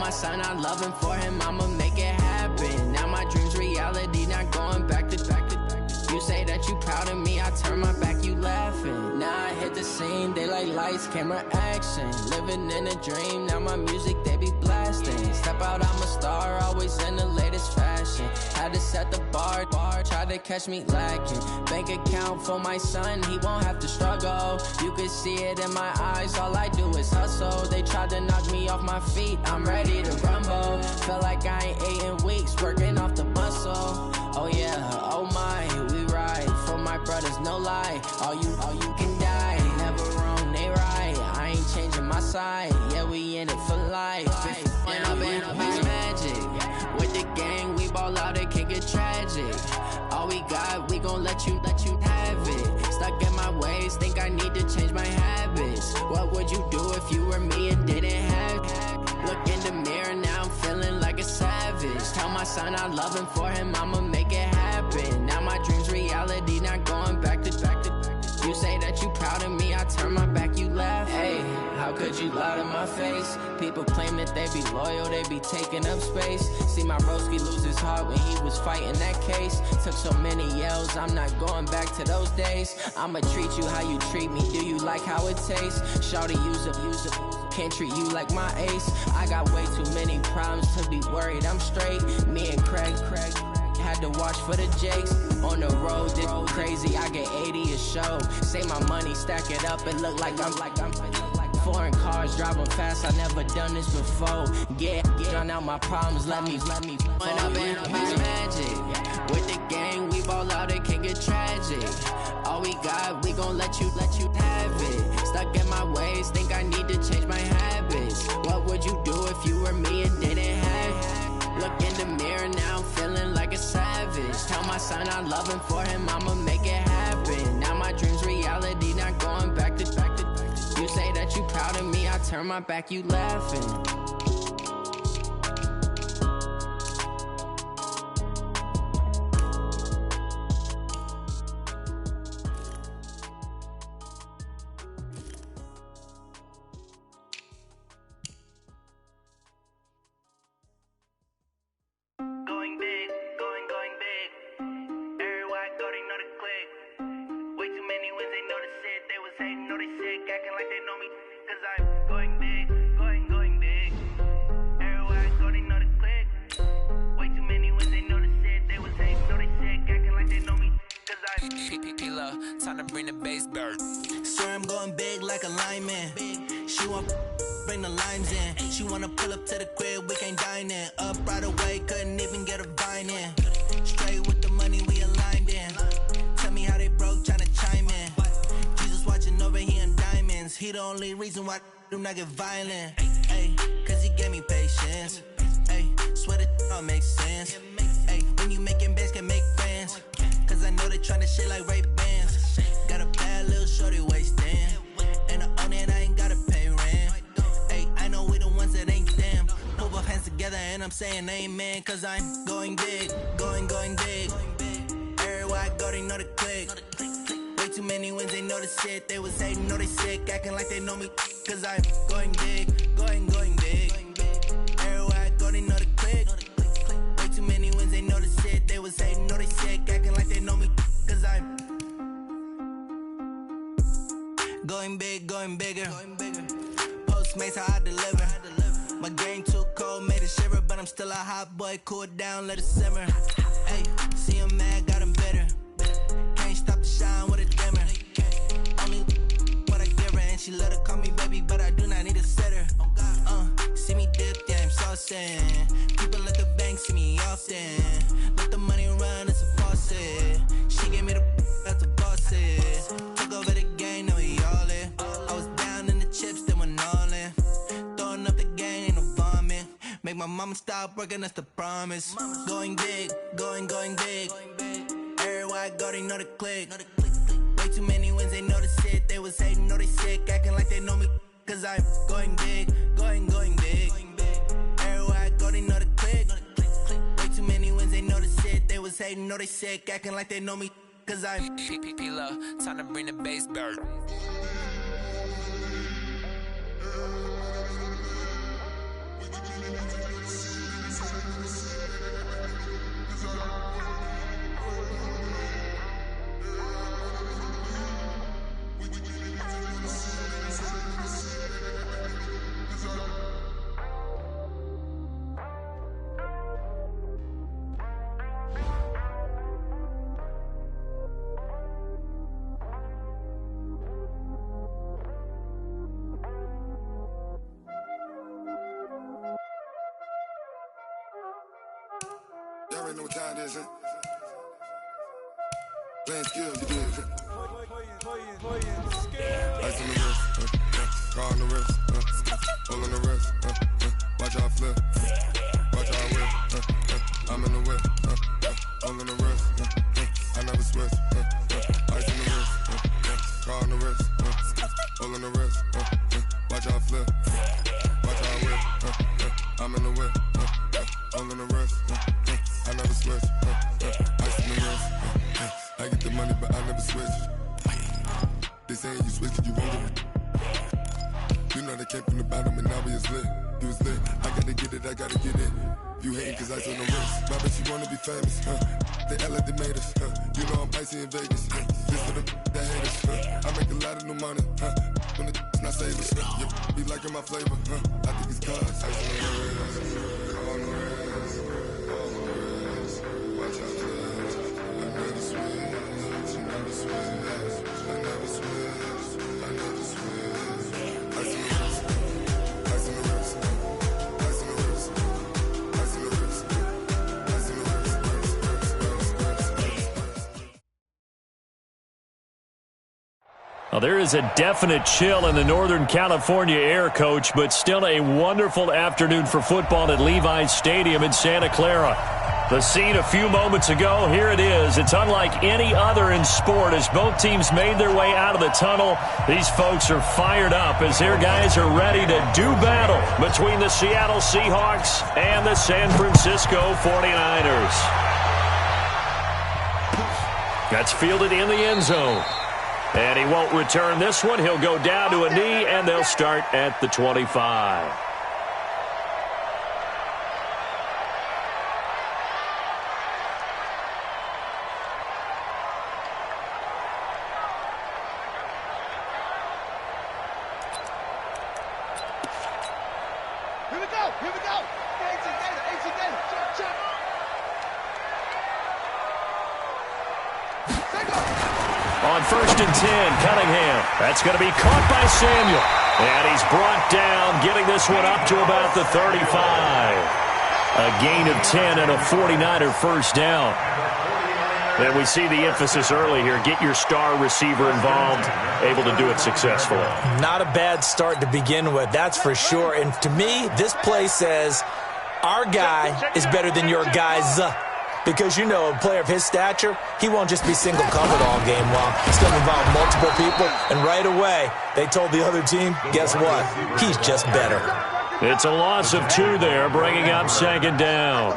my son I love him, for him I'ma make it happen. Now my dream's reality, not going back to. You say that you proud of me, I turn my back, you laughing. Now I hit the scene, they like lights, camera, action. Living in a dream, now my music they be blasting. Step out, I'm a star, always in the latest fashion. Had to set the bar, try to catch me lacking. Bank account for my son, he won't have to struggle. You can see it in my eyes, all I do is hustle. They tried to knock me off my feet, I'm ready to rumble. Felt like I ain't ate in weeks, working off the muscle. Oh yeah, oh my, we ride for my brothers, no lie. All you can die, never wrong, they right. I ain't changing my side, yeah, we in it for life. And I've been magic. With the gang, we ball out, it can get tragic. All we got, we gon' let you have it. Stuck in my ways, think I need to change my habits. What would you do if you were me and didn't have it? Look in the mirror, now I'm feeling like a savage. Tell my son I love him, for him I'ma make it happen. Now my dream's reality, not going back to. You say that you proud of me, I turn my back, you laugh. Hey, how could you lie to my face? People claim that they be loyal, they be taking up space. See my broski lose his heart when he was fighting that case. Took so many yells, I'm not going back to those days. I'ma treat you how you treat me, do you like how it tastes? Shawty, use up, can't treat you like my ace. I got way too many problems to be worried, I'm straight. Me and Craig had to watch for the Jakes. On the road, this crazy, I get 80 a show. Say my money, stack it up, it look like I'm foreign cars, driving fast, I never done this before. Yeah, drown out my problems, let me When I've been magic. With the gang, we ball out, it can get tragic. All we got, we gon' let you have it. Stuck in my ways, think I need to change my habits. What would you do if you were me and didn't have it? Look in the mirror, now I'm feeling like a savage. Tell my son I love him, for him I'ma make it happen. Now my dream's reality, not going back to. You say that you proud of me, I turn my back, you laughing. Time to bring the bass bird. Swear I'm going big like a lineman. She want bring the limes in. She wanna pull up to the crib, we can't dine in. Up right away, couldn't even get a vine in. Straight with the money, we aligned in. Tell me how they broke, tryna chime in. Jesus watching over, he in diamonds. He the only reason why do not get violent. Ay, cause he gave me patience. Ay, swear that all makes sense. Ay, when you making bands, can make friends. Cause I know they tryna shit like Ray-Bans. Got a bad little shorty wasting. And I own it, I ain't gotta pay rent. Hey, I know we the ones that ain't them. Put both hands together and I'm saying amen. Cause I'm going big, going big. Everywhere I go, they know the click. Way too many wins, they know the shit. They was hating, know they sick, acting like they know me. Cause I'm going big, going big. Everywhere I go, they know the click. Way too many wins, they know the shit. They was hating, know they sick, acting like they know me. Cause I'm going big, going bigger. Postmates, how I deliver. My game too cold, made it shiver. But I'm still a hot boy, cool it down, let it simmer. Hey, see him mad, got him bitter. Can't stop the shine with a dimmer. Only what I give her, and she let her call me baby, but I do not need a sitter. See me dip, yeah, I'm saucing. People at the bank see me often. Let the money run, it's a faucet. She gave me the that's a boss is. Took over the game, now we all in. I was down in the chips, they went all in. Throwing up the game, ain't no vomit. Make my mama stop working, that's the promise. Going big, going big. Everywhere I go, they know the click. Way too many wins, they know the shit. They was hating, know they sick, acting like they know me. Cause I'm going big, going big. Everywhere I go, they know the click. Way too many wins, they know the shit. They was hating, know they sick, acting like they know me. Cause I'm P-P-P-Love, time to bring the bass bird. We already know what time it is, huh? Playing skills, you did. Ice on the wrist, car on the wrist, hole on the wrist, watch how I flip, watch how I whip, I'm in the whip, hole on the wrist, I never switch, ice on the wrist, car on the wrist, hole on the wrist, watch how I flip, watch how I whip, I'm in the whip, hole on the wrist, I never switch, ice on the wrist, I get the money but I never switch. They saying you switch it, you won't get it. You know they came from the bottom and now we is lit. You was lit, I gotta get it, I gotta get it. You hating cause ice on the wrist. My bitch, you wanna be famous, They act like they made us, You know I'm icy in Vegas, This for the that hate us, I make a lot of new money, When the not savers, Be liking my flavor, I think it's cause ice on the wrist, on the wrist, on the wrist. Watch out, flex, I never switch, I never switch, I never switch, I never switch. Ice on the wrist, ice on the wrist, ice on the wrist, ice on the wrist, ice on the wrist. Well, there is a definite chill in the Northern California air, Coach, but still a wonderful afternoon for football at Levi's Stadium in Santa Clara. The scene a few moments ago, here it is. It's unlike any other in sport as both teams made their way out of the tunnel. These folks are fired up as their guys are ready to do battle between the Seattle Seahawks and the San Francisco 49ers. That's fielded in the end zone. And he won't return this one. He'll go down to a knee, and they'll start at the 25. Here we go. AC Gator. Check. On 1st and 10, Cunningham. That's going to be caught by Samuel. And he's brought down, getting this one up to about the 35. A gain of 10 and a 49er first down. And we see the emphasis early here. Get your star receiver involved, able to do it successfully. Not a bad start to begin with, that's for sure. And to me, this play says our guy is better than your guy's. Because, you know, a player of his stature, he won't just be single covered all game long. He's going to involve multiple people. And right away, they told the other team, guess what? He's just better. It's a loss of 2 there, bringing up 2nd down.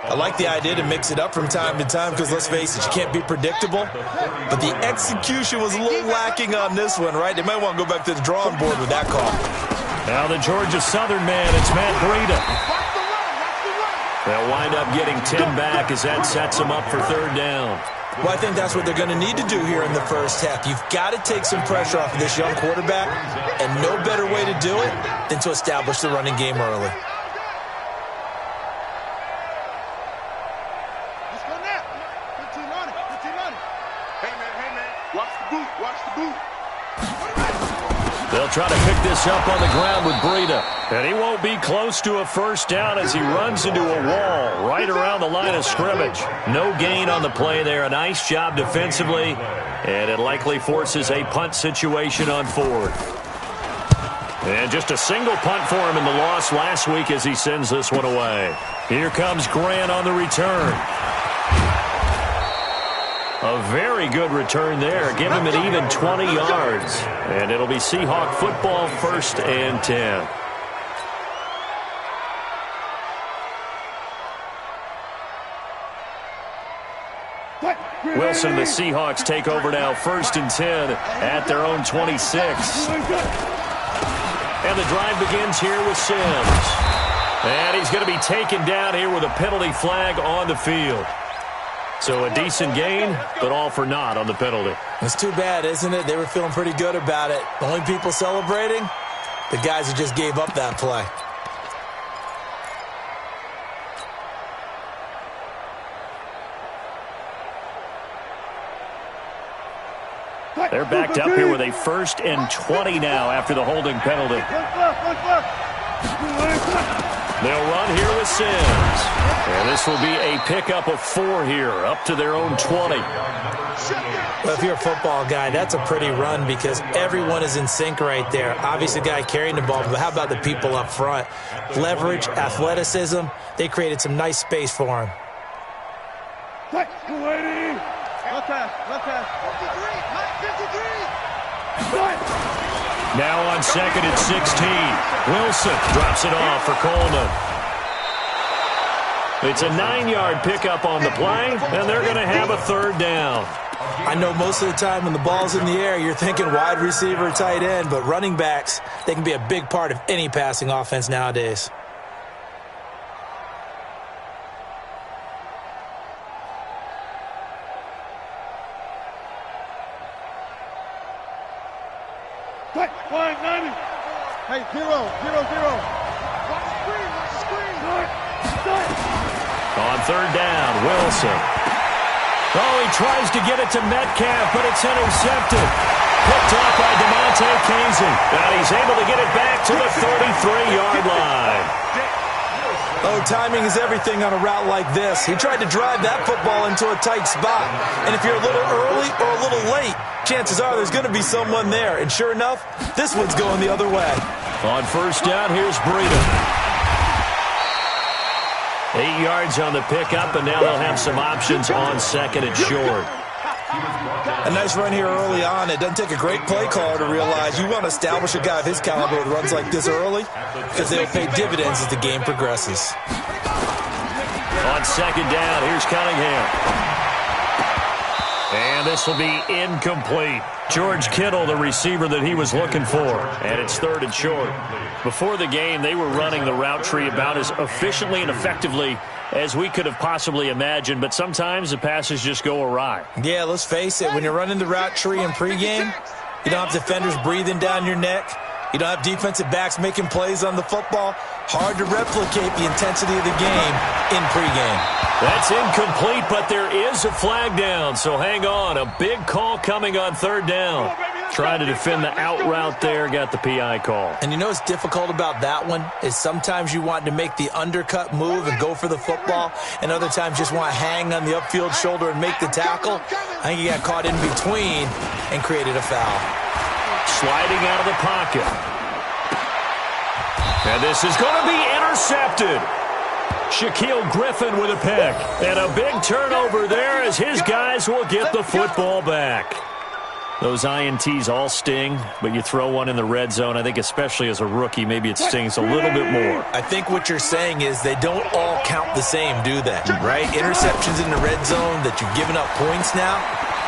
I like the idea to mix it up from time to time because, let's face it, you can't be predictable. But the execution was a little lacking on this one, right? They might want to go back to the drawing board with that call. Now the Georgia Southern man, it's Matt Breida. They'll wind up getting 10 back as that sets them up for 3rd down. Well, I think that's what they're going to need to do here in the first half. You've got to take some pressure off of this young quarterback, and no better way to do it than to establish the running game early. They'll try to pick this up on the ground with Breida. And he won't be close to a first down as he runs into a wall right around the line of scrimmage. No gain on the play there. A nice job defensively. And it likely forces a punt situation on 4th. And just a single punt for him in the loss last week as he sends this one away. Here comes Grant on the return. A very good return there. Give him an even 20 yards. And it'll be Seahawk football, 1st and 10. Wilson, the Seahawks take over now, 1st and 10 at their own 26. And the drive begins here with Sims. And he's going to be taken down here with a penalty flag on the field. So a decent gain, but all for naught on the penalty. It's too bad, isn't it? They were feeling pretty good about it. The only people celebrating, the guys who just gave up that play. They're backed up here with a 1st and 20 now after the holding penalty. They'll run here with Sims. And this will be a pickup of 4 here, up to their own 20. Well, if you're a football guy, that's a pretty run because everyone is in sync right there. Obviously, the guy carrying the ball, but how about the people up front? Leverage, athleticism, they created some nice space for him. Left pass. 53. Now on second and 16. Wilson drops it off for Coleman. It's a 9-yard pickup on the play, and they're going to have a 3rd down. I know most of the time when the ball's in the air, you're thinking wide receiver, tight end, but running backs, they can be a big part of any passing offense nowadays. Hey, 0-0-0. On 3rd down, Wilson. Oh, he tries to get it to Metcalf, but it's intercepted. Picked off by DeMonte Casey. And he's able to get it back to the 33-yard line. Oh, timing is everything on a route like this. He tried to drive that football into a tight spot. And if you're a little early or a little late, chances are there's going to be someone there. And sure enough, this one's going the other way. On 1st down, here's Breida. 8 yards on the pickup, and now they'll have some options on 2nd and short. A nice run here early on. It doesn't take a great play caller to realize you want to establish a guy of his caliber with runs like this early because they'll pay dividends as the game progresses. On 2nd down, here's Cunningham. And this will be incomplete. George Kittle, the receiver that he was looking for. And it's 3rd and short. Before the game, they were running the route tree about as efficiently and effectively as we could have possibly imagined. But sometimes the passes just go awry. Yeah, let's face it. When you're running the route tree in pregame, you don't have defenders breathing down your neck. You don't have defensive backs making plays on the football. Hard to replicate the intensity of the game in pregame. That's incomplete, but there is a flag down, so hang on. A big call coming on 3rd down. Trying to defend the out route there, got the PI call. And you know what's difficult about that one is sometimes you want to make the undercut move and go for the football, and other times just want to hang on the upfield shoulder and make the tackle. I think he got caught in between and created a foul. Sliding out of the pocket. And this is going to be intercepted. Shaquille Griffin with a pick. And a big turnover there as his guys will get the football back. Those INTs all sting, but you throw one in the red zone, I think especially as a rookie, maybe it stings a little bit more. I think what you're saying is they don't all count the same, do they? Right? Interceptions in the red zone that you've given up points now,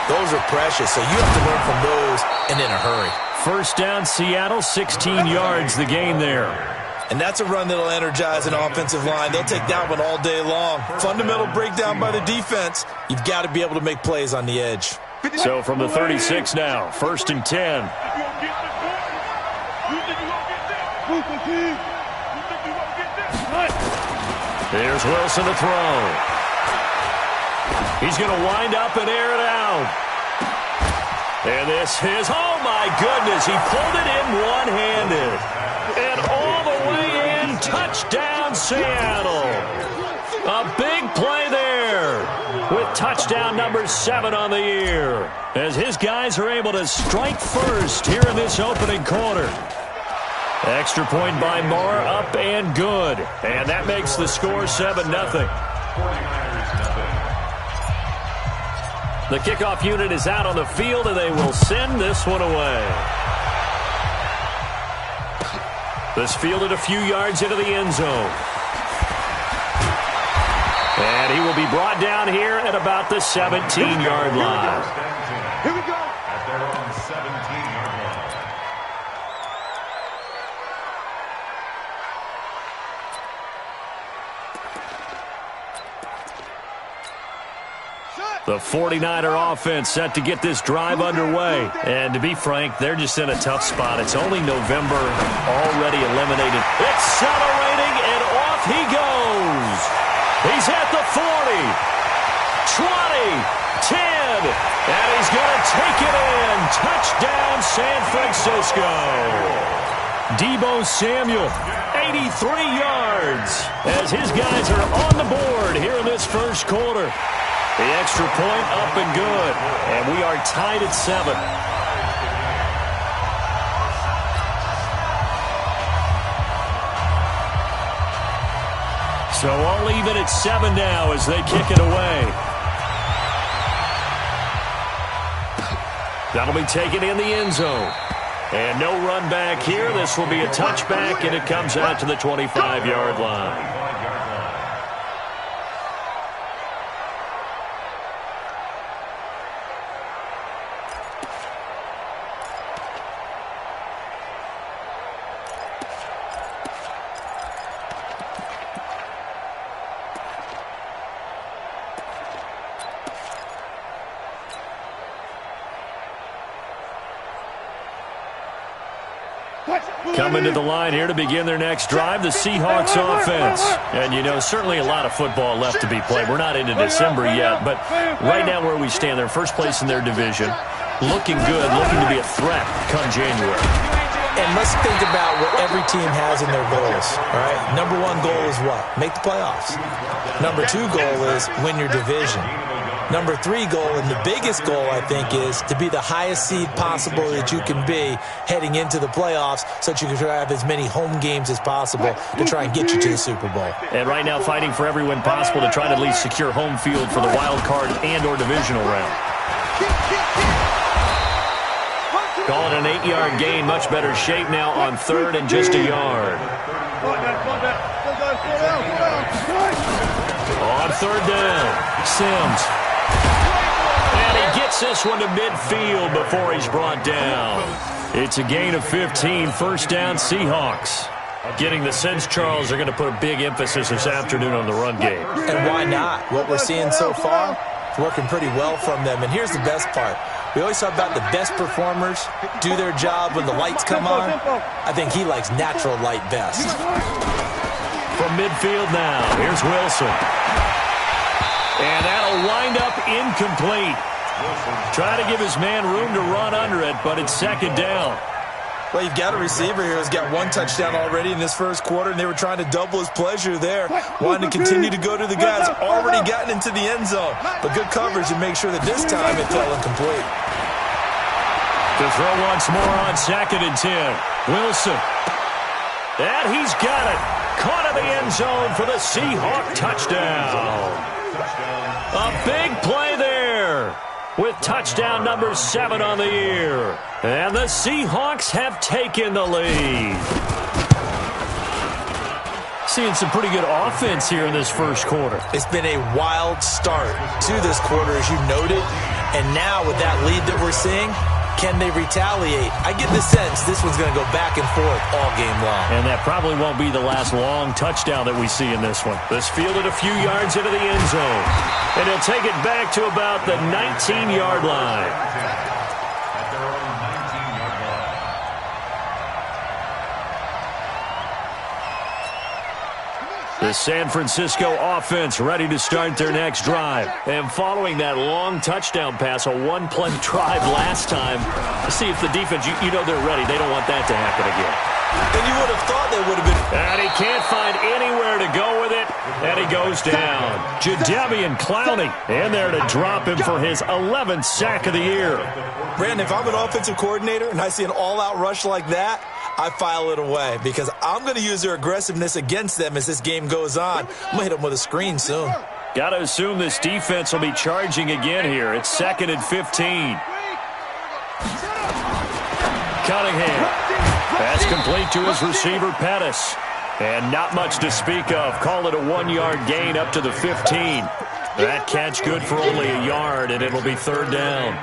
those are precious, so you have to learn from those and in a hurry. 1st down, Seattle, 16 yards, the gain there. And that's a run that'll energize an offensive line. They'll take that one all day long. Fundamental breakdown by the defense. You've got to be able to make plays on the edge. So from the 36 now, 1st and 10. Here's Wilson to throw. He's going to wind up and air it out. And this is, oh my goodness, he pulled it in one-handed. And all the way in, touchdown Seattle. A big play there with touchdown number 7 on the year as his guys are able to strike first here in this opening quarter. Extra point by Moore, up and good. And that makes the score 7-0. The kickoff unit is out on the field, and they will send this one away. This fielded a few yards into the end zone. And he will be brought down here at about the 17-yard line. Here we go. At their own 17-yard line. The 49er offense set to get this drive underway. And to be frank, they're just in a tough spot. It's only November, already eliminated. Accelerating, and off he goes. He's at the 40, 20, 10, and he's going to take it in. Touchdown, San Francisco. Deebo Samuel, 83 yards, as his guys are on the board here in this first quarter. The extra point up and good, and we are tied at 7. So all even at 7 now as they kick it away. That'll be taken in the end zone. And no run back here. This will be a touchback, and it comes out to the 25-yard line. Coming to the line here to begin their next drive, the Seahawks offense. And, you know, certainly a lot of football left to be played. We're not into December yet, but right now where we stand, they're first place in their division. Looking good, looking to be a threat come January. And let's think about what every team has in their goals, all right? Number 1 goal is what? Make the playoffs. Number 2 goal is win your division. Number 3 goal, and the biggest goal, I think, is to be the highest seed possible that you can be heading into the playoffs so that you can try to have as many home games as possible to try and get you to the Super Bowl. And right now fighting for every win possible to try to at least secure home field for the wild card and or divisional round. Calling an 8-yard gain, much better shape now on 3rd and just a yard. On 3rd down, Sims. And he gets this one to midfield before he's brought down. It's a gain of 15, first down Seahawks. Getting the sense, Charles, are going to put a big emphasis this afternoon on the run game. And why not? What we're seeing so far, it's working pretty well from them. And here's the best part. We always talk about the best performers do their job when the lights come on. I think he likes natural light best. From midfield now, here's Wilson. And that'll wind up incomplete. Try to give his man room to run under it, but it's 2nd down. Well, you've got a receiver here who's got 1 touchdown already in this first quarter, and they were trying to double his pleasure there, wanting to continue to go to the guys already gotten into the end zone. But good coverage to make sure that this time it fell incomplete. To throw once more on 2nd and 10. Wilson. And he's got it. Caught in the end zone for the Seahawk touchdown. A big play there with touchdown number 7 on the year. And the Seahawks have taken the lead. Seeing some pretty good offense here in this first quarter. It's been a wild start to this quarter, as you noted. And now with that lead that we're seeing, can they retaliate? I get the sense this one's going to go back and forth all game long. And that probably won't be the last long touchdown that we see in this one. This fielded a few yards into the end zone. And he'll take it back to about the 19-yard line. The San Francisco offense ready to start their next drive. And following that long touchdown pass, a one-play drive last time, see if the defense, you know they're ready. They don't want that to happen again. And you would have thought they would have been. And he can't find anywhere to go with it. And he goes down. Jadeveon Clowney in there to drop him for his 11th sack of the year. Brandon, if I'm an offensive coordinator and I see an all-out rush like that, I file it away because I'm going to use their aggressiveness against them as this game goes on. I'm going to hit them with a screen soon. Got to assume this defense will be charging again here. It's 2nd and 15. Cunningham. Pass complete to his receiver, Pettis. And not much to speak of. Call it a 1-yard gain up to the 15. That catch good for only a yard, and it'll be 3rd down.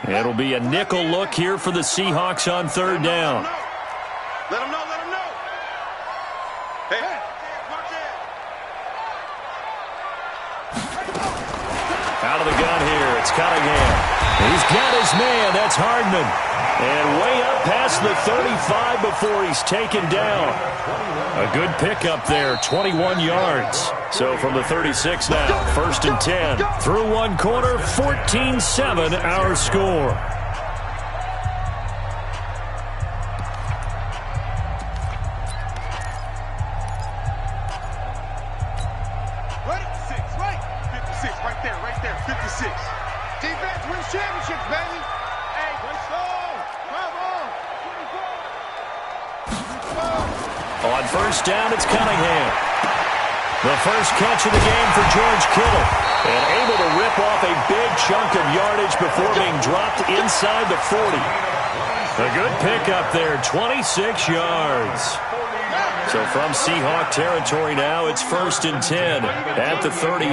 It'll be a nickel look here for the Seahawks on 3rd down. Let him know, let him know. Hey, march in. Out of the gun here, it's Cunningham. He's got his man, that's Hardman. And way up past the 35 before he's taken down. A good pickup there, 21 yards. So from the 36 now, 1st and 10. Through one quarter, 14-7 our score. championships, baby. Hey, let's go. Come on. On first down, it's Cunningham. The first catch of the game for George Kittle. And able to rip off a big chunk of yardage before being dropped inside the 40. A good pickup there, 26 yards. So from Seahawk territory now, it's 1st and 10 at the 38.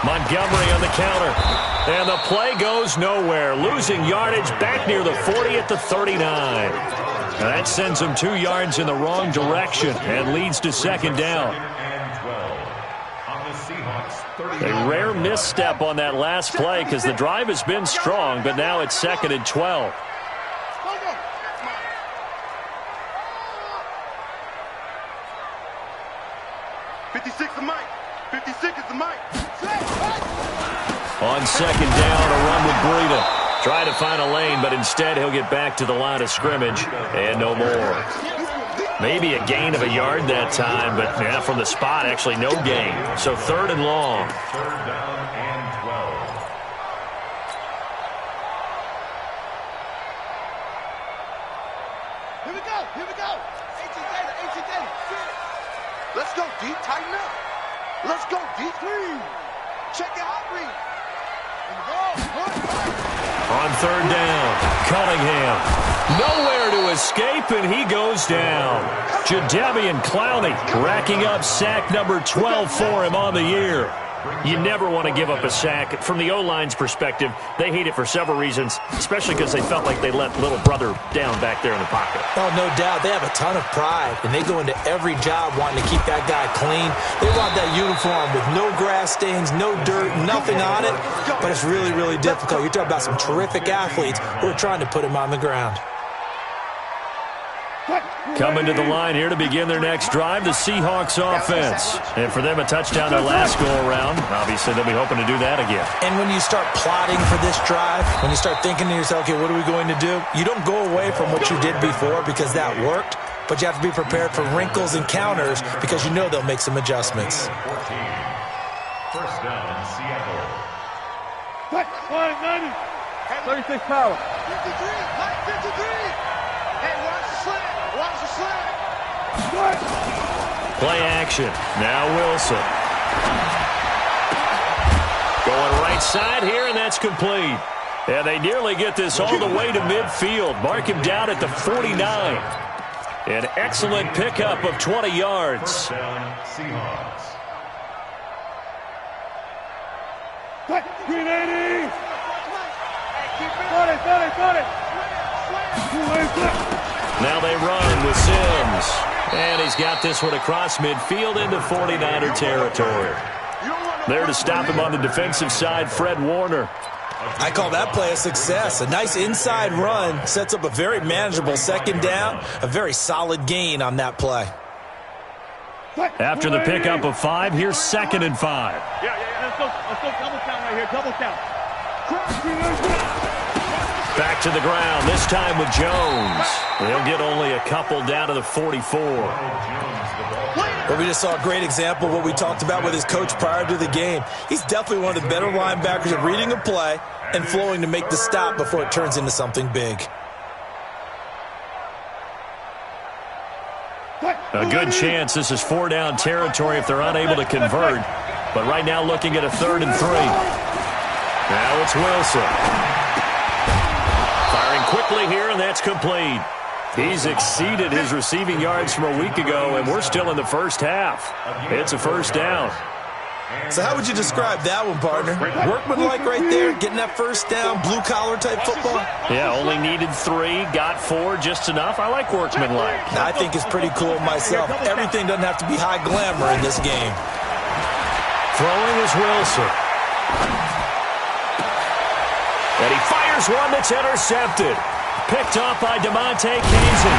Montgomery on the counter. And the play goes nowhere. Losing yardage back near the 40 at the 39. That sends him 2 yards in the wrong direction and leads to 2nd down. A rare misstep on that last play because the drive has been strong, but now it's 2nd and 12. On 2nd down, a run with Breida. Try to find a lane, but instead he'll get back to the line of scrimmage and no more. Maybe a gain of a yard that time, but yeah, from the spot, actually no gain. So 3rd and long. Here we go. Here we go. H&J. Let's go, D. Tighten up. Let's go, D3. Check your hot read. On 3rd down, Cunningham. Nowhere to escape, and he goes down. Jadeveon Clowney racking up sack number 12 for him on the year. You never want to give up a sack. From the O-line's perspective, they hate it for several reasons, especially because they felt like they let little brother down back there in the pocket. Oh, no doubt. They have a ton of pride, and they go into every job wanting to keep that guy clean. They want that uniform with no grass stains, no dirt, nothing on it, but it's really, really difficult. You're talking about some terrific athletes who are trying to put him on the ground. Coming to the line here to begin their next drive, the Seahawks offense. And for them, a touchdown their last go-around. Obviously, they'll be hoping to do that again. And when you start plotting for this drive, when you start thinking to yourself, okay, what are we going to do? You don't go away from what you did before because that worked, but you have to be prepared for wrinkles and counters because you know they'll make some adjustments. 1st down, Seattle. 36 power. 53. Hey, watch the slant. Watch the slant. Play action. Now Wilson. Going right side here, and that's complete. And they nearly get this all the way to midfield. Mark him down at the 49. An excellent pickup of 20 yards. Seahawks. 380. 40. Now they run with Sims. And he's got this one across midfield into 49er territory. There to stop him on the defensive side, Fred Warner. I call that play a success. A nice inside run sets up a very manageable 2nd down, a very solid gain on that play. After the pickup of 5, here's 2nd and 5. Yeah. Let's go double count right here. Double count. Back to the ground, this time with Jones. They'll get only a couple down to the 44. Well, we just saw a great example of what we talked about with his coach prior to the game. He's definitely one of the better linebackers at reading a play and flowing to make the stop before it turns into something big. A good chance this is 4-down territory if they're unable to convert. But right now looking at a 3rd and 3. Now it's Wilson. Firing quickly here, and that's complete. He's exceeded his receiving yards from a week ago, and we're still in the first half. It's a 1st down. So how would you describe that one, partner? Workmanlike right there, getting that 1st down, blue-collar type football? Yeah, only needed 3, got 4, just enough. I like workmanlike. I think it's pretty cool myself. Everything doesn't have to be high glamour in this game. Throwing is Wilson. And he fires one that's intercepted. Picked off by DeMonte Kazin.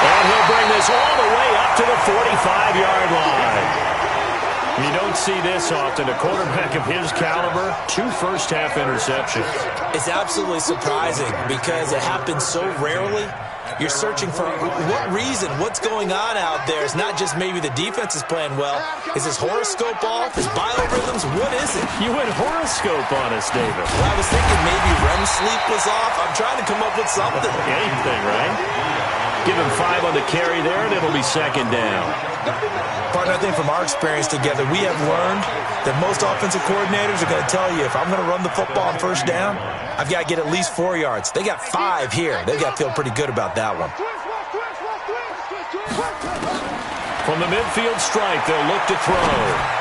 And he'll bring this all the way up to the 45-yard line. You don't see this often. A quarterback of his caliber, 2 first-half interceptions. It's absolutely surprising because it happens so rarely. You're searching for what reason, what's going on out there. It's not just maybe the defense is playing well. Is his horoscope off? His biorhythms? What is it? You went horoscope on us, David. Well, I was thinking maybe REM sleep was off. I'm trying to come up with something. Anything, right? Give him 5 on the carry there, and it'll be second down. Partner, I think from our experience together, we have learned that most offensive coordinators are going to tell you, if I'm going to run the football on first down, I've got to get at least 4 yards. They got 5 here. They've got to feel pretty good about that one. From the midfield stripe, they'll look to throw.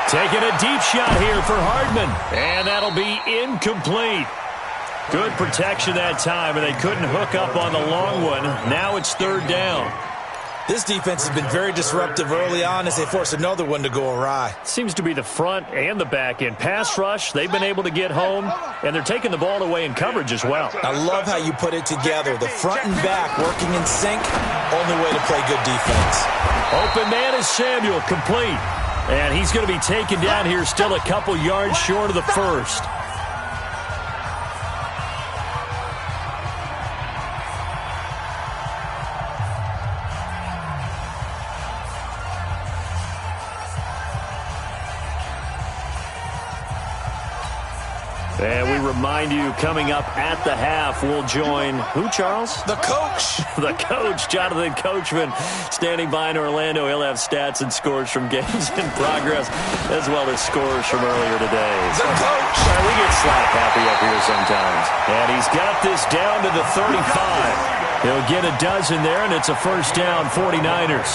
Taking a deep shot here for Hardman. And that'll be incomplete. Good protection that time, and they couldn't hook up on the long one. Now it's third down. This defense has been very disruptive early on as they force another one to go awry. Seems to be the front and the back end. Pass rush, they've been able to get home, and they're taking the ball away in coverage as well. I love how you put it together. The front and back working in sync, only way to play good defense. Open man is Samuel, complete. And he's going to be taken down here, still a couple yards short of the first. And we remind you, coming up at the half, we'll join who, Charles? The coach. The coach, Jonathan Coachman, standing by in Orlando. He'll have stats and scores from games in progress, as well as scores from earlier today. The coach. We get slap happy up here sometimes. And he's got this down to the 35. He'll get a dozen there, and it's a first down, 49ers.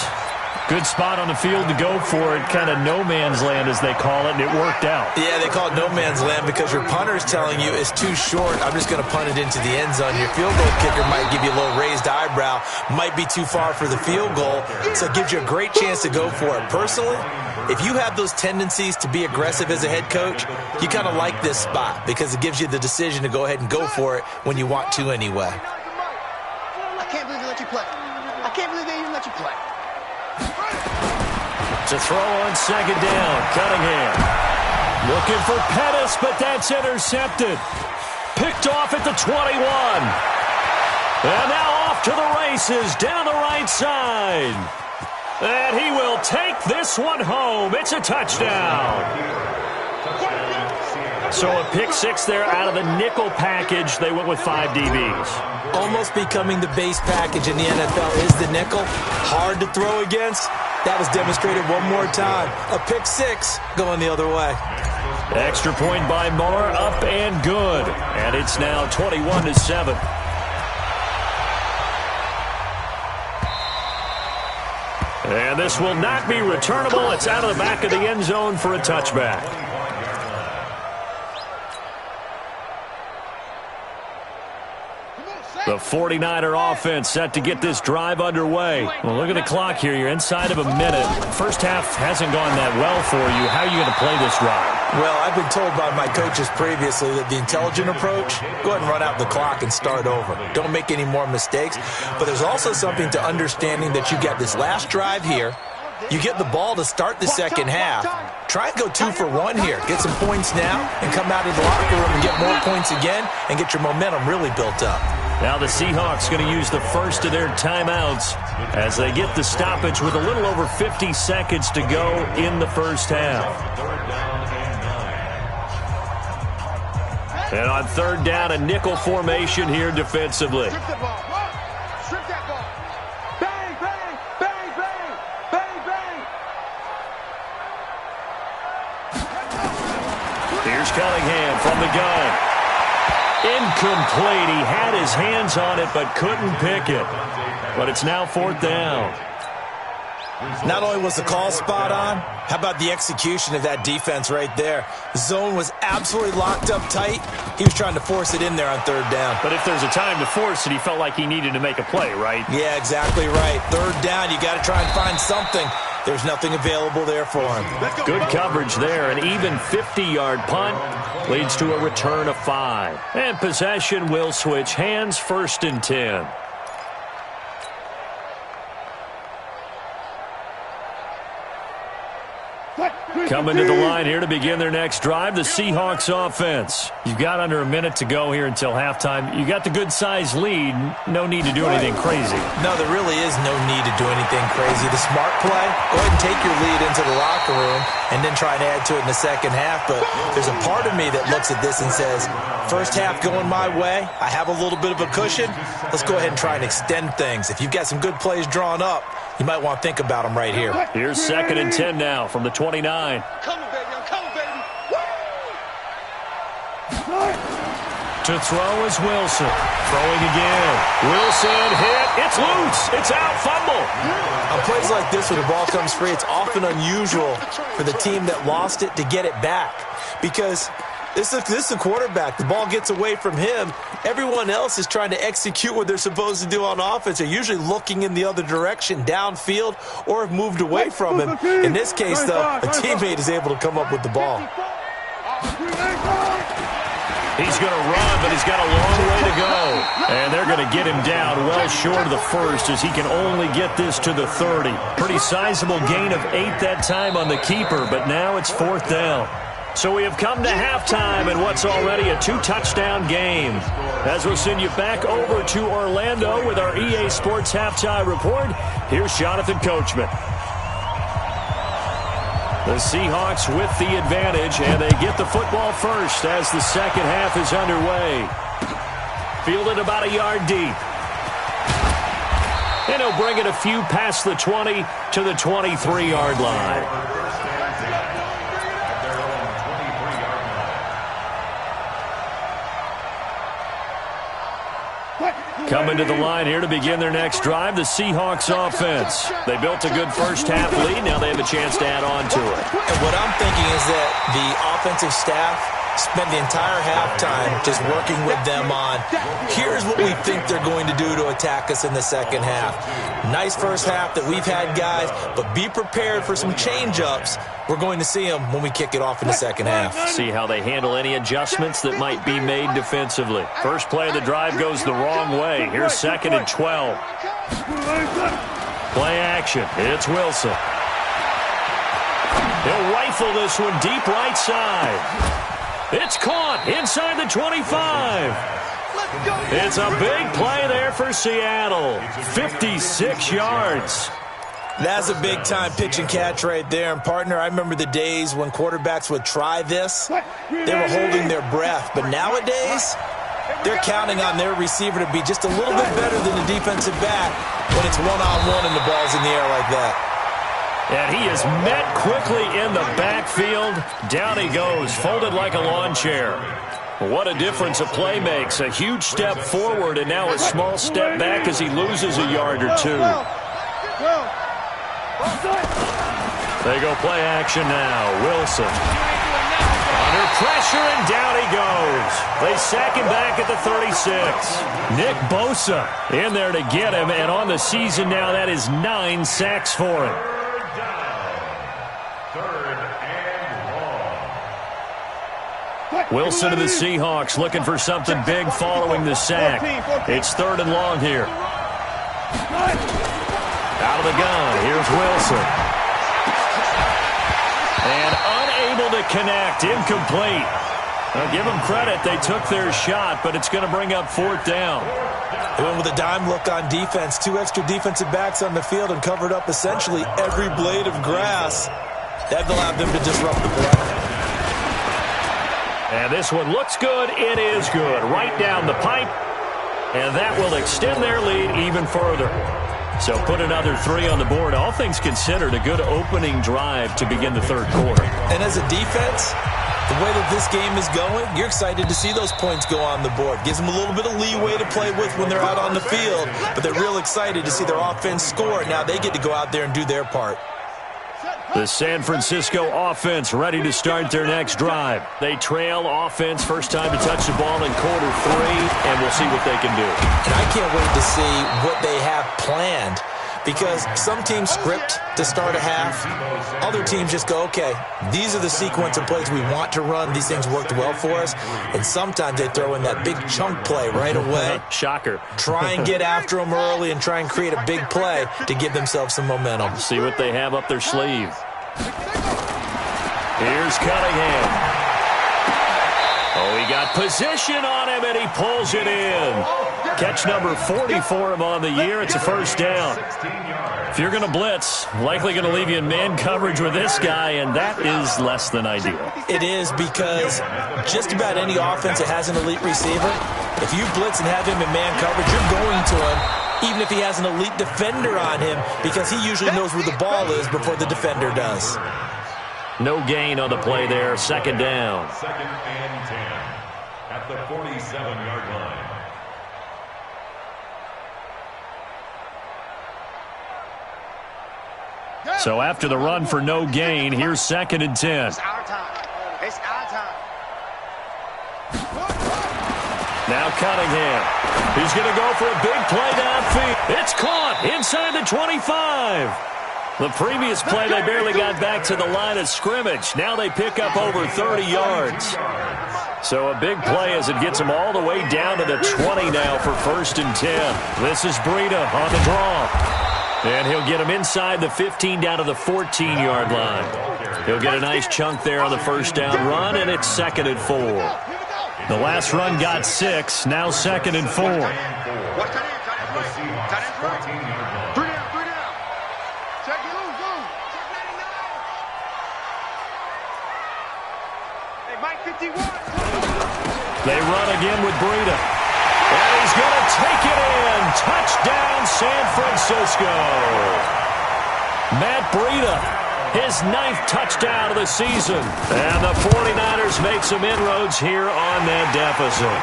Good spot on the field to go for it, kind of no man's land as they call it, and it worked out. Yeah, they call it no man's land because your punter is telling you it's too short. I'm just going to punt it into the end zone. Your field goal kicker might give you a little raised eyebrow, might be too far for the field goal, so it gives you a great chance to go for it. Personally, if you have those tendencies to be aggressive as a head coach, you kind of like this spot because it gives you the decision to go ahead and go for it when you want to anyway. I can't believe they let you play. I can't believe they even let you play. To throw on second down, Cunningham. Looking for Pettis, but that's intercepted. Picked off at the 21. And now off to the races, down the right side. And he will take this one home. It's a touchdown. So a pick 6 there out of the nickel package. They went with 5 DBs. Almost becoming the base package in the NFL is the nickel. Hard to throw against. That was demonstrated one more time. A pick 6 going the other way. Extra point by Moore, up and good. And it's now 21-7. And this will not be returnable. It's out of the back of the end zone for a touchback. The 49er offense set to get this drive underway. Well, look at the clock here. You're inside of a minute. First half hasn't gone that well for you. How are you going to play this drive? Well, I've been told by my coaches previously that the intelligent approach, go ahead and run out the clock and start over. Don't make any more mistakes. But there's also something to understanding that you got this last drive here. You get the ball to start the second half. Try and go 2 for 1 here. Get some points now and come out of the locker room and get more points again and get your momentum really built up. Now the Seahawks going to use the first of their timeouts as they get the stoppage with a little over 50 seconds to go in the first half. And on third down, a nickel formation here defensively. Strip the ball. Strip that ball. Bang, bang, bang, bang, bang, bang. Here's Cunningham from the gun. Incomplete. He had his hands on it but couldn't pick it. But it's now fourth down. Not only was the call spot on, how about the execution of that defense right there? The zone was absolutely locked up tight. He was trying to force it in there on third down. But if there's a time to force it, he felt like he needed to make a play, right? Yeah, exactly right. Third down, you got to try and find something. There's nothing available there for him. Good coverage there. An even 50-yard punt leads to a return of 5. And possession will switch hands, 1st and 10. What? Coming to the line here to begin their next drive, the Seahawks offense. You've got under a minute to go here until halftime. You got the good-sized lead. No need to do anything crazy. No, there really is no need to do anything crazy. The smart play, go ahead and take your lead into the locker room and then try and add to it in the second half. But there's a part of me that looks at this and says, first half going my way, I have a little bit of a cushion. Let's go ahead and try and extend things. If you've got some good plays drawn up, you might want to think about them right here. Here's 2nd and 10 now from the 29. Come on, baby. I'm coming, baby. To throw is Wilson. Throwing again. Wilson hit. It's loose. It's out. Fumble. On plays like this where the ball comes free, it's often unusual for the team that lost it to get it back. Because this is a quarterback. The ball gets away from him. Everyone else is trying to execute what they're supposed to do on offense. They're usually looking in the other direction, downfield, or have moved away from him. In this case, though, a teammate is able to come up with the ball. He's going to run, but he's got a long way to go. And they're going to get him down well short of the first as he can only get this to the 30. Pretty sizable gain of 8 that time on the keeper, but now it's 4th down. So we have come to halftime in what's already a 2-touchdown game. As we'll send you back over to Orlando with our EA Sports Halftime Report, here's Jonathan Coachman. The Seahawks with the advantage, and they get the football first as the second half is underway. Fielded about a yard deep. And he'll bring it a few past the 20 to the 23-yard line. Coming to the line here to begin their next drive, the Seahawks offense. They built a good first half lead. Now they have a chance to add on to it. And what I'm thinking is that the offensive staff spent the entire halftime just working with them on, here's what we think they're going to do to attack us in the second half. Nice first half that we've had, guys, but be prepared for some change-ups. We're going to see them when we kick it off in the second half. See how they handle any adjustments that might be made defensively. First play of the drive goes the wrong way. Here's 2nd and 12. Play action. It's Wilson. He'll rifle this one deep right side. It's caught inside the 25. It's a big play there for Seattle. 56 yards. That's a big-time pitch and catch right there. And, partner, I remember the days when quarterbacks would try this. They were holding their breath. But nowadays, they're counting on their receiver to be just a little bit better than the defensive back when it's one-on-one and the ball's in the air like that. And he is met quickly in the backfield. Down he goes, folded like a lawn chair. What a difference a play makes. A huge step forward and now a small step back as he loses a yard or two. They go play action now. Wilson. Under pressure and down he goes. They sack him back at the 36. Nick Bosa in there to get him. And on the season now, that is 9 sacks for him. Wilson to the Seahawks looking for something big following the sack. It's 3rd and long here. Out of the gun, here's Wilson. And unable to connect, incomplete. Now give them credit, they took their shot, but it's going to bring up 4th down. They went with a dime look on defense. 2 extra defensive backs on the field and covered up essentially every blade of grass. That allowed them to disrupt the play. And this one looks good. It is good. Right down the pipe. And that will extend their lead even further. So put another 3 on the board. All things considered, a good opening drive to begin the third quarter. And as a defense, the way that this game is going, you're excited to see those points go on the board. Gives them a little bit of leeway to play with when they're out on the field. But they're real excited to see their offense score. Now they get to go out there and do their part. The San Francisco offense ready to start their next drive. They trail offense, first time to touch the ball in quarter 3, and we'll see what they can do. And I can't wait to see what they have planned, because some teams script to start a half. Other teams just go, okay, these are the sequence of plays we want to run. These things worked well for us. And sometimes they throw in that big chunk play right away. Shocker. Try and get after them early and try and create a big play to give themselves some momentum. See what they have up their sleeve. Here's Cunningham. Oh, he got position on him, and he pulls it in. Catch number 40 for him on the year. It's a first down. If you're going to blitz, likely going to leave you in man coverage with this guy, and that is less than ideal. It is, because just about any offense that has an elite receiver, if you blitz and have him in man coverage, you're going to him, even if he has an elite defender on him, because he usually knows where the ball is before the defender does. No gain on the play there. Second down. Second and 10 at the 47-yard line. So after the run for no gain, here's second and 10. It's our time. It's our time. Now Cunningham. He's going to go for a big play downfield. It's caught inside the 25. The previous play, they barely got back to the line of scrimmage. Now they pick up over 30 yards. So a big play as it gets them all the way down to the 20 now for first and 10. This is Breida on the draw. And he'll get him inside the 15 down to the 14-yard line. He'll get a nice chunk there on the first down run, and it's second and 4. The last run got 6, now second and 4. They run again with Breida. And he's going to take it in. Touchdown, San Francisco. Matt Breida, his 9th touchdown of the season. And the 49ers make some inroads here on that deficit.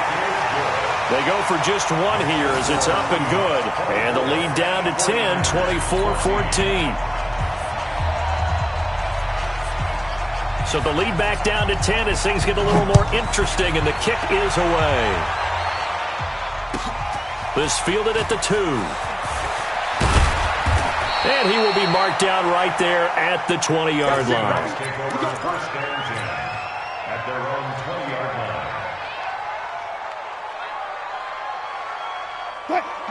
They go for just one here as it's up and good. And the lead down to 10, 24-14. So the lead back down to 10 as things get a little more interesting, and the kick is away. This fielded at the 2. And he will be marked down right there at the 20-yard line. First and 10 at their own 20-yard line.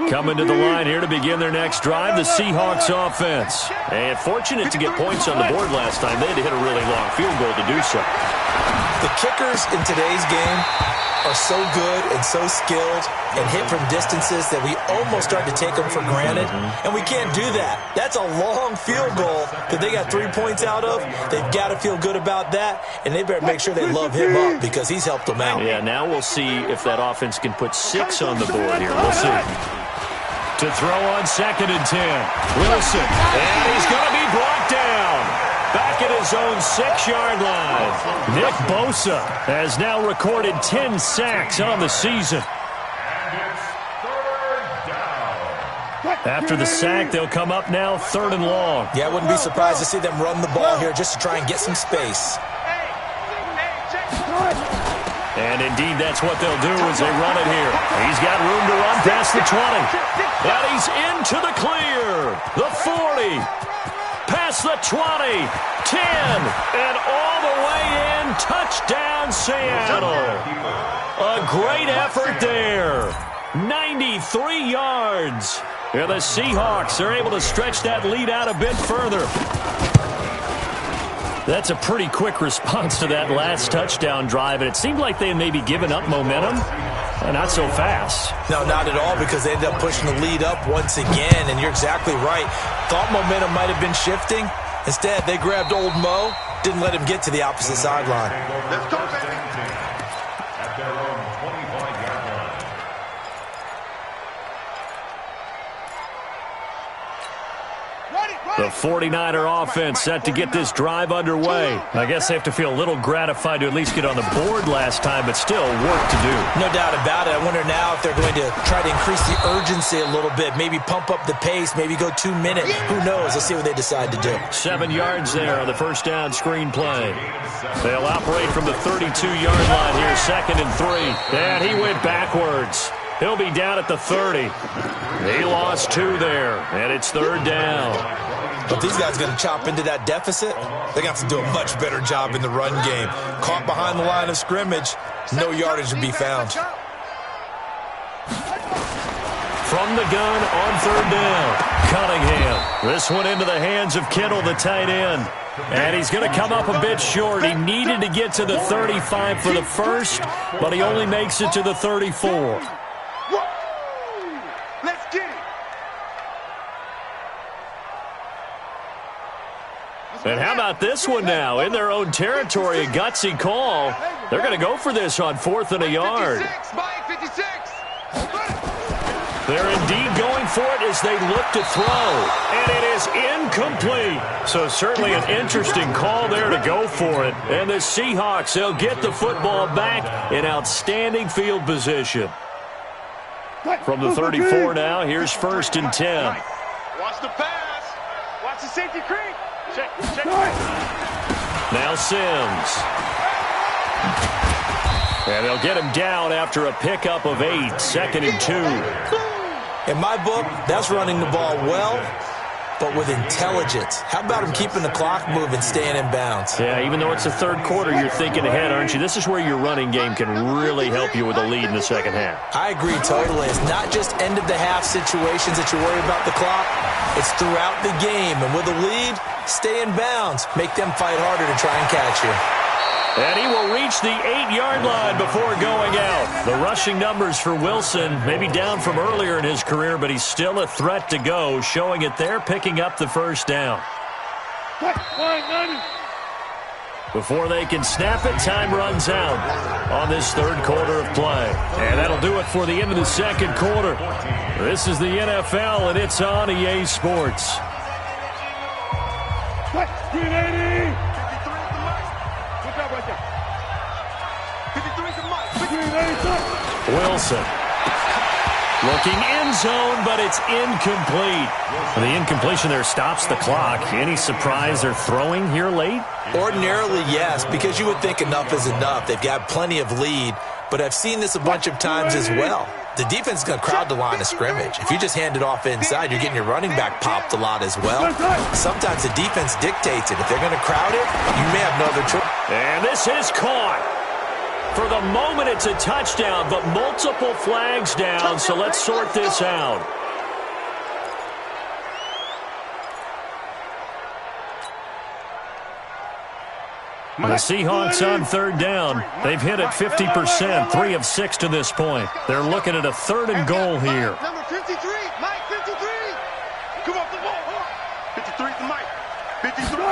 Coming to the line here to begin their next drive, the Seahawks offense. And fortunate to get points on the board last time. They had to hit a really long field goal to do so. The kickers in today's game are so good and so skilled and hit from distances that we almost start to take them for granted. And we can't do that. That's a long field goal that they got 3 points out of. They've got to feel good about that, and they better make sure they love him up because he's helped them out. Yeah, now we'll see if that offense can put 6 on the board here. We'll see. To throw on second and 10. Wilson. And he's going to be brought down. Back at his own 6-yard line. Nick Bosa has now recorded 10 sacks on the season. After the sack, they'll come up now 3rd and long. Yeah, I wouldn't be surprised to see them run the ball here just to try and get some space. And indeed, that's what they'll do as they run it here. He's got room to run past the 20. And he's into the clear. The 40. Past the 20. 10. And all the way in. Touchdown, Seattle. A great effort there. 93 yards. And the Seahawks are able to stretch that lead out a bit further. That's a pretty quick response to that last touchdown drive, and it seemed like they had maybe given up momentum. Not so fast. No, not at all, because they ended up pushing the lead up once again, and you're exactly right. Thought momentum might have been shifting. Instead, they grabbed old Mo, didn't let him get to the opposite sideline. Let's go, baby. At their own 25-yard line. The 49er offense set to get this drive underway. I guess they have to feel a little gratified to at least get on the board last time, but still work to do. No doubt about it. I wonder now if they're going to try to increase the urgency a little bit, maybe pump up the pace, maybe go 2 minutes. Who knows? Let's see what they decide to do. 7 yards there on the first down screen play. They'll operate from the 32-yard line here, 2nd and 3. And he went backwards. He'll be down at the 30. He lost 2 there, and it's 3rd down. If these guys are going to chop into that deficit, they're going to have to do a much better job in the run game. Caught behind the line of scrimmage, no yardage to be found. From the gun on 3rd down, Cunningham. This one into the hands of Kittle, the tight end. And he's going to come up a bit short. He needed to get to the 35 for the first, but he only makes it to the 34. Let's get it. And how about this one now? In their own territory, a gutsy call. They're going to go for this on 4th and a yard. 56. They're indeed going for it as they look to throw. And it is incomplete. So certainly an interesting call there to go for it. And the Seahawks, they'll get the football back in outstanding field position. From the 34 now, here's 1st and 10. Watch the pass. Watch the safety creep. Check. Now Sims. And they'll get him down after a pickup of 8, 2nd and 2. In my book, that's running the ball well, but with intelligence. How about him keeping the clock moving, staying in bounds? Yeah, even though it's the third quarter, you're thinking ahead, aren't you? This is where your running game can really help you with a lead in the second half. I agree totally. It's not just end-of-the-half situations that you worry about the clock. It's throughout the game. And with a lead, stay in bounds. Make them fight harder to try and catch you. And he will reach the 8-yard line before going out. The rushing numbers for Wilson, maybe down from earlier in his career, but he's still a threat to go, showing it there, picking up the first down. Before they can snap it, time runs out on this third quarter of play. And that'll do it for the end of the second quarter. This is the NFL, and it's on EA Sports. 380. Wilson looking end zone, but it's incomplete. The incompletion there stops the clock. Any surprise they're throwing here late? Ordinarily, yes, because you would think enough is enough. They've got plenty of lead, but I've seen this a bunch of times as well. The defense is going to crowd the line of scrimmage. If you just hand it off inside, you're getting your running back popped a lot as well. Sometimes the defense dictates it. If they're going to crowd it, you may have no other choice. And this is caught. For the moment, it's a touchdown, but multiple flags down, so let's sort this out. The Seahawks on third down. They've hit it 50%, 3 of 6 to this point. They're looking at a 3rd and goal here. Number 53, Mike 53. Come off the ball. 53 to Mike. 53.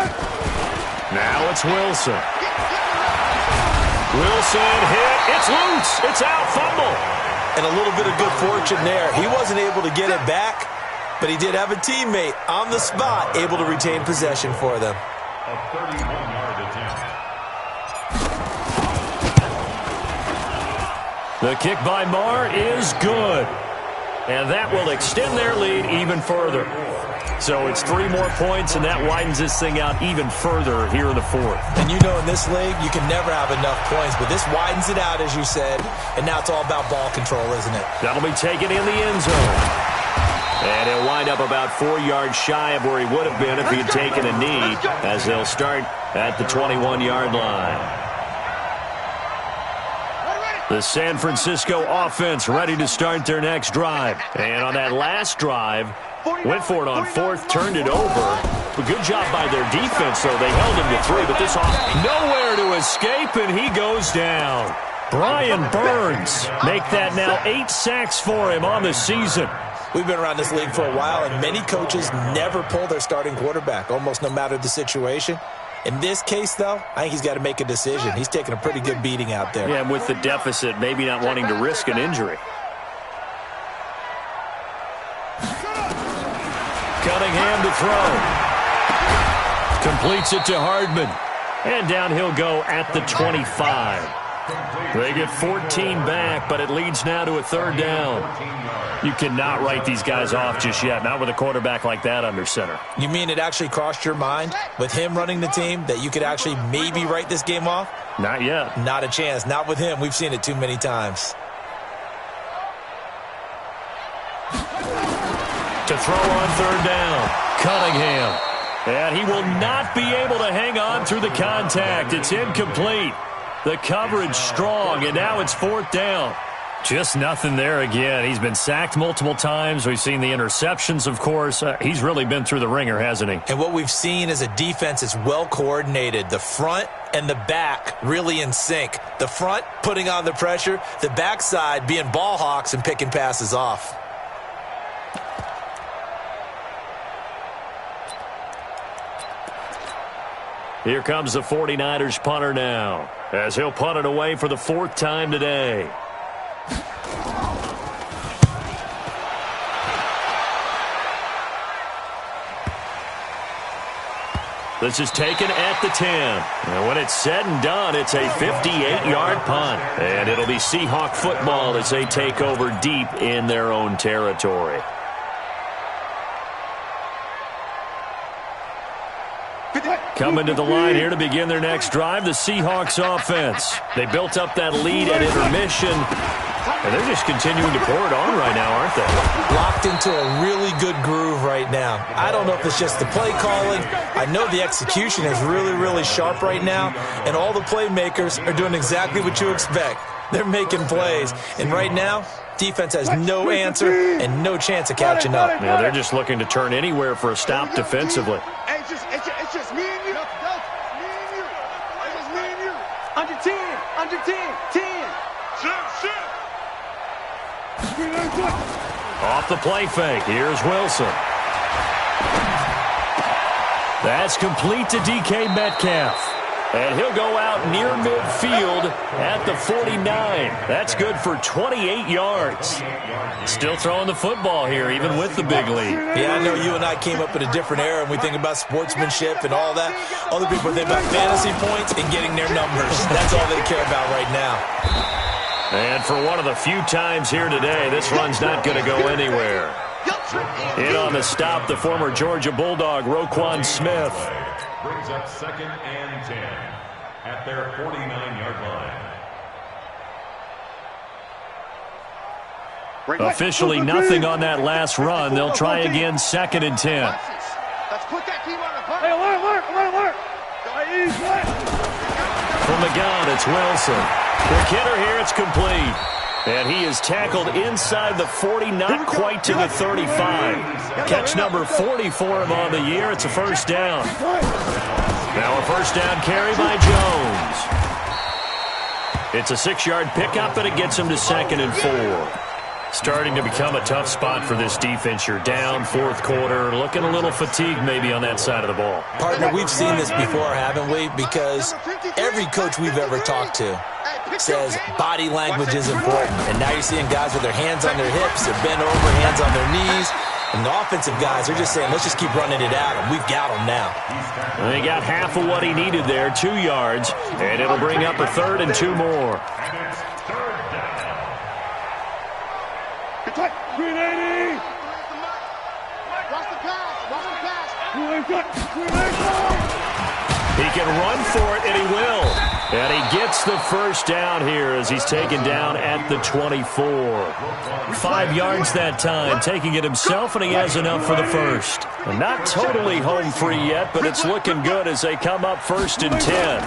Now it's Wilson. Wilson hit. It's loose. It's out. Fumble. And a little bit of good fortune there. He wasn't able to get it back, but he did have a teammate on the spot able to retain possession for them. A 31-yard attempt. The kick by Marr is good. And that will extend their lead even further. So it's 3 more points, and that widens this thing out even further here in the 4th. And you know in this league, you can never have enough points, but this widens it out, as you said, and now it's all about ball control, isn't it? That'll be taken in the end zone. And he'll wind up about 4 yards shy of where he would have been if he had taken a knee, as they'll start at the 21-yard line. The San Francisco offense ready to start their next drive. And on that last drive, went for it on 4th, turned it over. A good job by their defense, though. They held him to 3, but this off nowhere to escape, and he goes down. Brian Burns make that now 8 sacks for him on the season. We've been around this league for a while, and many coaches never pull their starting quarterback, almost no matter the situation. In this case, though, I think he's got to make a decision. He's taking a pretty good beating out there. Yeah, and with the deficit, maybe not wanting to risk an injury. Cunningham to throw. Completes it to Hardman. And down he'll go at the 25. They get 14 back, but it leads now to a 3rd down. You cannot write these guys off just yet, not with a quarterback like that under center. You mean it actually crossed your mind with him running the team that you could actually maybe write this game off? Not yet. Not a chance. Not with him. We've seen it too many times. To throw on 3rd down, Cunningham. And he will not be able to hang on through the contact. It's incomplete. The coverage strong, and now it's 4th down. Just nothing there again. He's been sacked multiple times. We've seen the interceptions, of course. He's really been through the ringer, hasn't he? And what we've seen is a defense that's well coordinated. The front and the back really in sync. The front putting on the pressure, the backside being ball hawks and picking passes off. Here comes the 49ers punter now, as he'll punt it away for the 4th time today. This is taken at the 10. And when it's said and done, it's a 58-yard punt. And it'll be Seahawk football as they take over deep in their own territory. Coming to the line here to begin their next drive, the Seahawks offense. They built up that lead at intermission, and they're just continuing to pour it on right now, aren't they? Locked into a really good groove right now. I don't know if it's just the play calling. I know the execution is really, really sharp right now, and all the playmakers are doing exactly what you expect. They're making plays, and right now, defense has no answer and no chance of catching up. Yeah, they're just looking to turn anywhere for a stop defensively. It's just me and you. It's just me and you. Under 10. 10. Off the play fake. Here's Wilson. That's complete to DK Metcalf. And he'll go out near midfield at the 49. That's good for 28 yards. Still throwing the football here, even with the big lead. Yeah, I know you and I came up in a different era, and we think about sportsmanship and all that. Other people think about fantasy points and getting their numbers. That's all they care about right now. And for one of the few times here today, this run's not going to go anywhere. In on the stop, the former Georgia Bulldog, Roquan Smith. Brings up 2nd and 10 at their 49-yard line. Officially nothing on that last run. They'll try again 2nd and 10. Let's put that team on the punt. Hey, alert. From the gun, it's Wilson. The kidder here, it's complete. And he is tackled inside the 40, not quite to the 35. Catch number 40 for him on the year. It's a first down. Now a first down carry by Jones. It's a 6-yard pickup, and it gets him to 2nd and 4. Starting to become a tough spot for this defense. You're down 4th quarter, looking a little fatigued maybe on that side of the ball. Partner, we've seen this before, haven't we? Because every coach we've ever talked to says body language is important. And now you're seeing guys with their hands on their hips, they're bent over, hands on their knees. And the offensive guys are just saying, let's just keep running it at him. We've got him now. And he got half of what he needed there, 2 yards. And it'll bring up a 3rd and 2 more. Green 80. Watch the pass. He can run for it, and he will. And he gets the first down here as he's taken down at the 24. 5 yards that time, taking it himself, and he has enough for the first. And not totally home free yet, but it's looking good as they come up 1st and 10.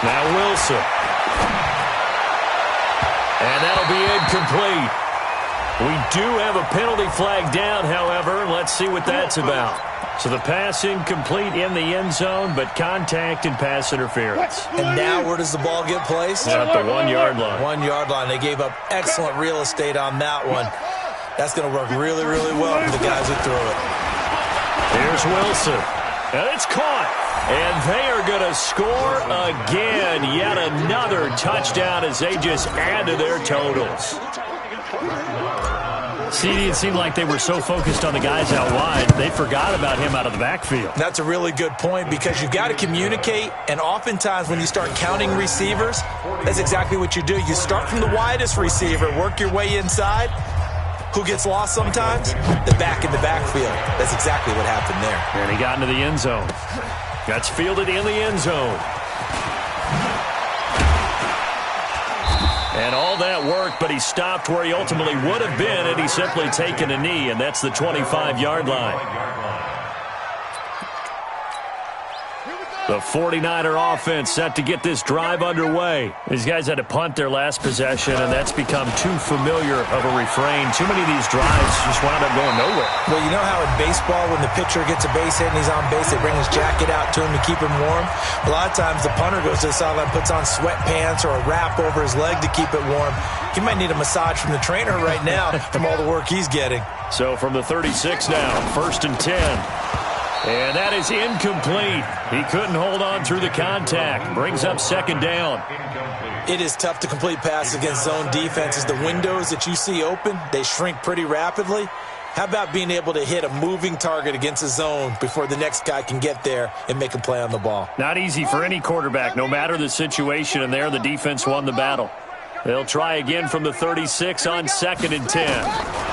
Now Wilson. And that'll be incomplete. We do have a penalty flag down, however, and let's see what that's about. So the pass incomplete in the end zone, but contact and pass interference. And now where does the ball get placed? At the 1-yard line. 1-yard line. They gave up excellent real estate on that one. That's going to work really, really well for the guys who threw it. Here's Wilson. And it's caught. And they are going to score again. Yet another touchdown as they just add to their totals. CD, it seemed like they were so focused on the guys out wide, they forgot about him out of the backfield. That's a really good point because you've got to communicate, and oftentimes when you start counting receivers, that's exactly what you do. You start from the widest receiver, work your way inside. Who gets lost sometimes? The back in the backfield. That's exactly what happened there. And he got into the end zone. That's fielded in the end zone. And all that work, but he stopped where he ultimately would have been had he simply taken a knee, and that's the 25-yard line. Here we go. The 49er offense set to get this drive underway. These guys had to punt their last possession, and that's become too familiar of a refrain. Too many of these drives just wound up going nowhere. Well, you know how in baseball, when the pitcher gets a base hit and he's on base, they bring his jacket out to him to keep him warm? A lot of times the punter goes to the sideline, puts on sweatpants or a wrap over his leg to keep it warm. He might need a massage from the trainer right now from all the work he's getting. So from the 36 now, 1st and 10. And that is incomplete. He couldn't hold on through the contact. Brings up 2nd down. It is tough to complete passes against zone defenses. The windows that you see open, they shrink pretty rapidly. How about being able to hit a moving target against a zone before the next guy can get there and make a play on the ball? Not easy for any quarterback, no matter the situation. And there, the defense won the battle. They'll try again from the 36 on 2nd and 10.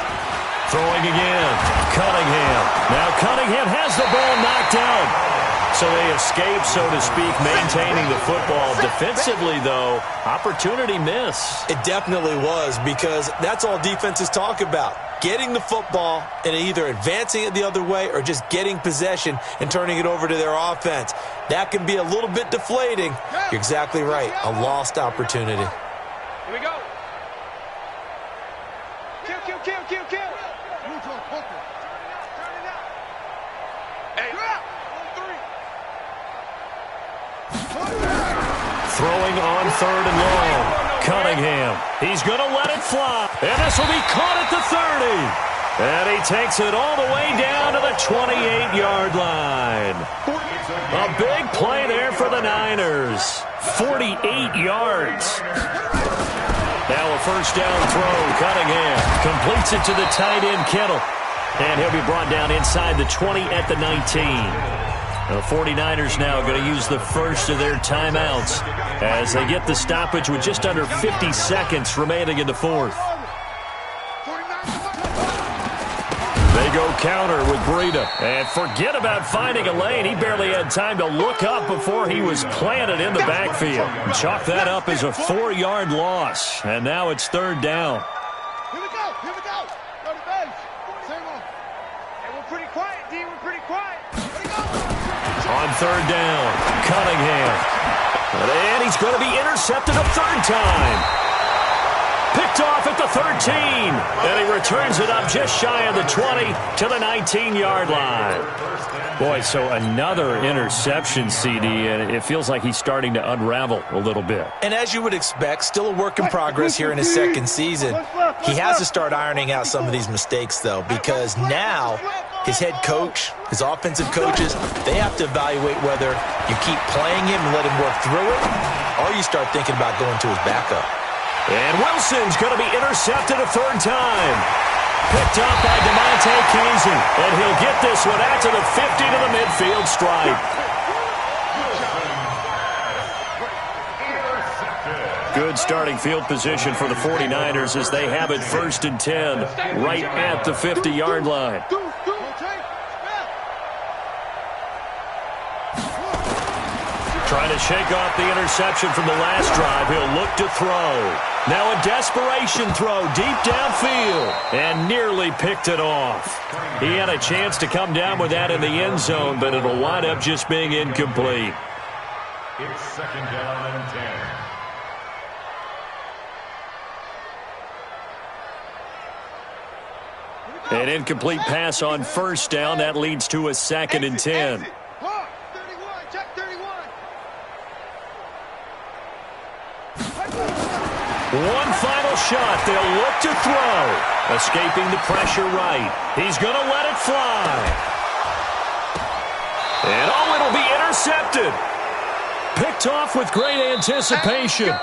Throwing again, Cunningham. Now Cunningham has the ball knocked out. So they escape, so to speak, maintaining the football. Defensively, though, opportunity miss. It definitely was, because that's all defenses talk about. Getting the football and either advancing it the other way or just getting possession and turning it over to their offense. That can be a little bit deflating. You're exactly right. A lost opportunity. Here we go. Kill. Throwing on 3rd and long. Cunningham. He's going to let it fly. And this will be caught at the 30. And he takes it all the way down to the 28-yard line. A big play there for the Niners. 48 yards. Now a 1st down throw. Cunningham completes it to the tight end, Kittle. And he'll be brought down inside the 20 at the 19. The 49ers now going to use the first of their timeouts as they get the stoppage with just under 50 seconds remaining in the 4th. They go counter with Breida. And forget about finding a lane. He barely had time to look up before he was planted in the backfield. Chalk that up as a 4-yard loss. And now it's 3rd down. Here we go. Go to base. Same one. Hey, we're pretty quiet, D. We're pretty quiet. Here we go. On 3rd down, Cunningham. And he's going to be intercepted a 3rd time. Picked off at the 13. And he returns it up just shy of the 20 to the 19-yard line. Boy, so another interception, CD, and it feels like he's starting to unravel a little bit. And as you would expect, still a work in progress here in his 2nd season. He has to start ironing out some of these mistakes, though, because now his head coach, his offensive coaches, they have to evaluate whether you keep playing him and let him work through it, or you start thinking about going to his backup. And Wilson's going to be intercepted a 3rd time. Picked up by DeMonte Casey. And he'll get this one out to the 50 to the midfield stripe. Good starting field position for the 49ers as they have it 1st and 10 right at the 50-yard line. Trying to shake off the interception from the last drive. He'll look to throw. Now a desperation throw deep downfield. And nearly picked it off. He had a chance to come down with that in the end zone, but it'll wind up just being incomplete. It's 2nd down and 10. An incomplete pass on 1st down. That leads to a 2nd and 10. One final shot. They'll look to throw. Escaping the pressure right. He's going to let it fly. And it'll be intercepted. Picked off with great anticipation.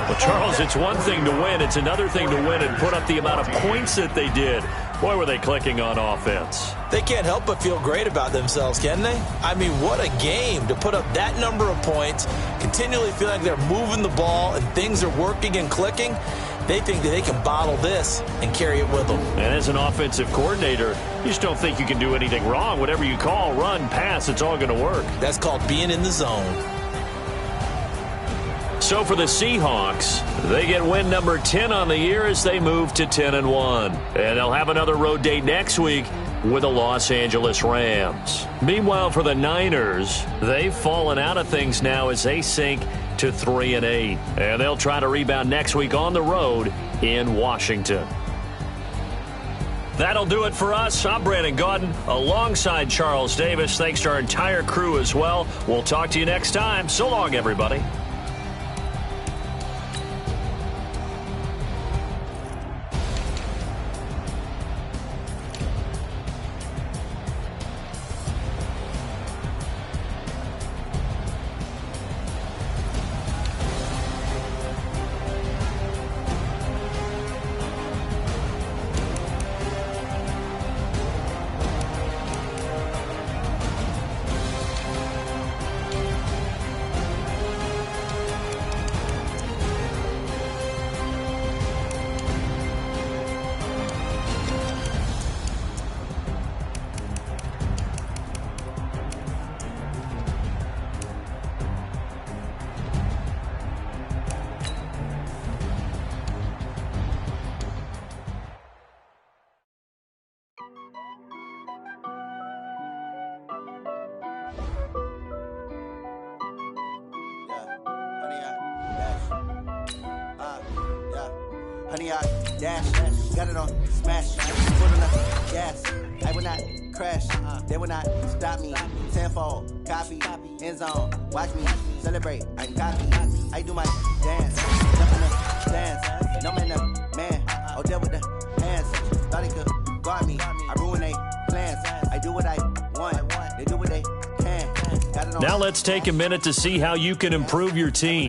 Well, Charles, it's one thing to win. It's another thing to win and put up the amount of points that they did. Boy, were they clicking on offense. They can't help but feel great about themselves, can they? I mean, what a game to put up that number of points, continually feel like they're moving the ball and things are working and clicking. They think that they can bottle this and carry it with them. And as an offensive coordinator, you just don't think you can do anything wrong. Whatever you call, run, pass, it's all going to work. That's called being in the zone. So for the Seahawks, they get win number 10 on the year as they move to 10-1. And they'll have another road date next week with the Los Angeles Rams. Meanwhile, for the Niners, they've fallen out of things now as they sink to 3-8. And they'll try to rebound next week on the road in Washington. That'll do it for us. I'm Brandon Gaudin alongside Charles Davis. Thanks to our entire crew as well. We'll talk to you next time. So long, everybody. Honey, I dash, got it on smash, foot on the gas. I will not crash, they will not stop me. Tenfold, copy, end zone, watch me celebrate. I copy, I do my dance, jump in the dance. No man, the man, oh, deal with the hands. Thought he could guard me, I ruin they plans. I do what I want, they do what they can. Got it on now let's take a minute to see how you can improve your team.